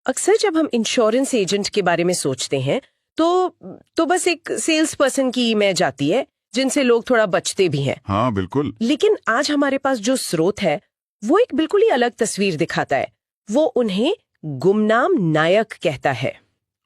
अक्सर जब हम इंश्योरेंस एजेंट के बारे में सोचते हैं तो बस एक सेल्स पर्सन की इमेज जाती है जिनसे लोग थोड़ा बचते भी हैं। हाँ बिल्कुल। लेकिन आज हमारे पास जो स्रोत है वो एक बिल्कुल ही अलग तस्वीर दिखाता है। वो उन्हें गुमनाम नायक कहता है।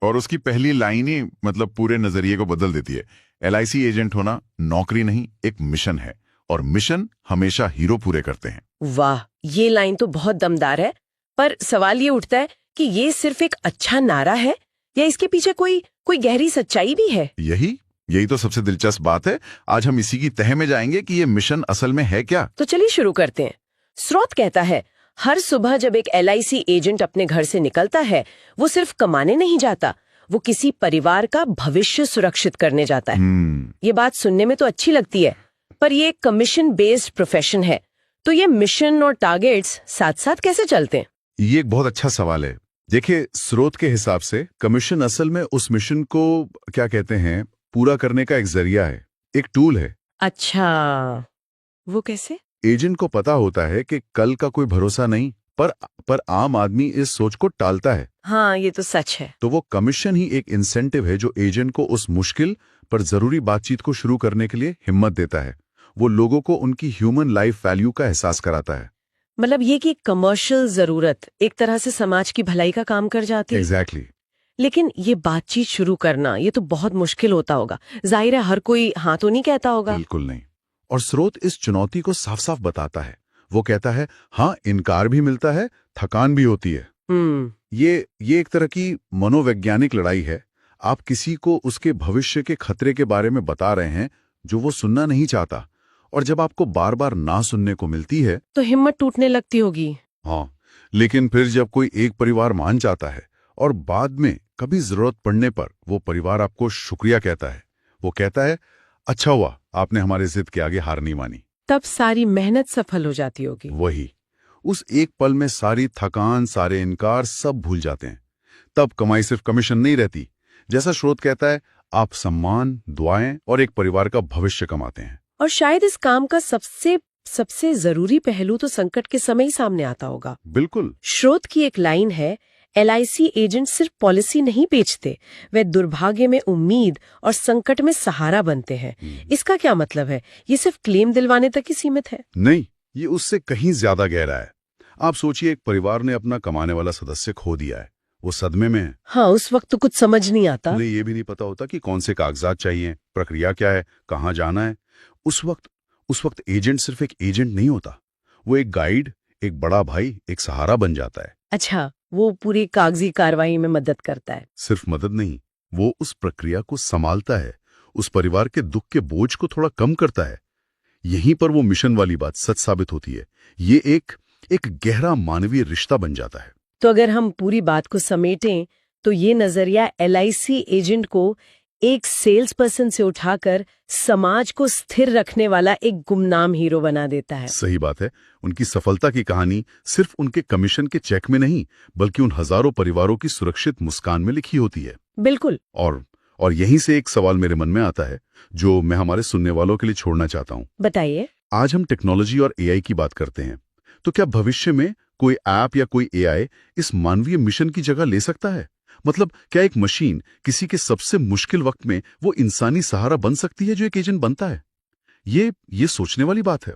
और उसकी पहली लाइन ही मतलब पूरे नजरिए को बदल देती है। LIC एजेंट होना नौकरी नहीं, एक मिशन है, और मिशन हमेशा हीरो पूरे करते हैं। वाह, ये लाइन तो बहुत दमदार है। पर सवाल ये उठता है कि ये सिर्फ एक अच्छा नारा है या इसके पीछे कोई गहरी सच्चाई भी है? यही तो सबसे दिलचस्प बात है। आज हम इसी की तह में जाएंगे कि ये मिशन असल में है क्या। तो चलिए शुरू करते हैं। स्रोत कहता है, हर सुबह जब एक LIC एजेंट अपने घर से निकलता है, वो सिर्फ कमाने नहीं जाता, वो किसी परिवार का भविष्य सुरक्षित करने जाता है। ये बात सुनने में तो अच्छी लगती है, पर ये एक कमीशन बेस्ड प्रोफेशन है, तो ये मिशन और टारगेट्स साथ साथ कैसे चलते हैं? ये एक बहुत अच्छा सवाल है। देखिए, स्रोत के हिसाब से कमीशन असल में उस मिशन को क्या कहते हैं, पूरा करने का एक जरिया है, एक टूल है। अच्छा, वो कैसे? एजेंट को पता होता है कि कल का कोई भरोसा नहीं, पर आम आदमी इस सोच को टालता है। हाँ, ये तो सच है। तो वो कमीशन ही एक इंसेंटिव है जो एजेंट को उस मुश्किल पर जरूरी बातचीत को शुरू करने के लिए हिम्मत देता है। वो लोगों को उनकी ह्यूमन लाइफ वैल्यू का एहसास कराता है। मतलब ये कि कमर्शियल जरूरत एक तरह से समाज की भलाई का काम कर जाती है। एग्जैक्टली। लेकिन ये बातचीत शुरू करना ये तो बहुत मुश्किल होता होगा। जाहिर है हर कोई हाँ तो नहीं कहता होगा। बिल्कुल नहीं। और स्रोत इस चुनौती को साफ साफ बताता है। वो कहता है, हाँ, इनकार भी मिलता है, थकान भी होती है। ये एक तरह की मनोवैज्ञानिक लड़ाई है। आप किसी को उसके भविष्य के खतरे के बारे में बता रहे हैं जो वो सुनना नहीं चाहता, और जब आपको बार बार ना सुनने को मिलती है तो हिम्मत टूटने लगती होगी। हाँ, लेकिन फिर जब कोई एक परिवार मान जाता है और बाद में कभी जरूरत पड़ने पर वो परिवार आपको शुक्रिया कहता है, वो कहता है, अच्छा हुआ आपने हमारे जिद के आगे हार नहीं मानी, तब सारी मेहनत सफल हो जाती होगी। वही उस एक पल में सारी थकान, सारे इनकार सब भूल जाते हैं। तब कमाई सिर्फ कमीशन नहीं रहती। जैसा स्रोत कहता है, आप सम्मान, दुआएं और एक परिवार का भविष्य कमाते हैं। और शायद इस काम का सबसे जरूरी पहलू तो संकट के समय ही सामने आता होगा। बिल्कुल। स्रोत की एक लाइन है, LIC एजेंट सिर्फ पॉलिसी नहीं बेचते, वे दुर्भाग्य में उम्मीद और संकट में सहारा बनते हैं। इसका क्या मतलब है? ये सिर्फ क्लेम दिलवाने तक ही सीमित है? नहीं, ये उससे कहीं ज्यादा गहरा है। आप सोचिए, एक परिवार ने अपना कमाने वाला सदस्य खो दिया है, वो सदमे में है। हाँ, उस वक्त तो कुछ समझ नहीं आता। उन्हें ये भी नहीं पता होता कि कौन से कागजात चाहिए, प्रक्रिया क्या है, कहाँ जाना है। उस वक्त एजेंट सिर्फ एक एजेंट नहीं होता, वो एक गाइड, एक बड़ा भाई, एक सहारा बन जाता है। अच्छा, वो पूरी कागजी कार्रवाई में मदद करता है? सिर्फ मदद नहीं, वो उस प्रक्रिया को संभालता है, उस परिवार के दुख के बोझ को थोड़ा कम करता है। यहीं पर वो मिशन वाली बात सच साबित होती है। ये एक गहरा मानवीय रिश्ता बन जाता है। तो अगर हम पूरी बात को समेटें तो ये नजरिया LIC एजेंट को एक सेल्स पर्सन से उठाकर समाज को स्थिर रखने वाला एक गुमनाम हीरो बना देता है। सही बात है। उनकी सफलता की कहानी सिर्फ उनके कमीशन के चेक में नहीं, बल्कि उन हजारों परिवारों की सुरक्षित मुस्कान में लिखी होती है। बिल्कुल। और यहीं से एक सवाल मेरे मन में आता है जो मैं हमारे सुनने वालों के लिए छोड़ना चाहता हूँ। बताइए। आज हम टेक्नोलॉजी और AI की बात करते हैं, तो क्या भविष्य में कोई ऐप या कोई AI इस मानवीय मिशन की जगह ले सकता है? मतलब क्या एक मशीन किसी के सबसे मुश्किल वक्त में वो इंसानी सहारा बन सकती है जो एक एजेंट बनता है? ये सोचने वाली बात है।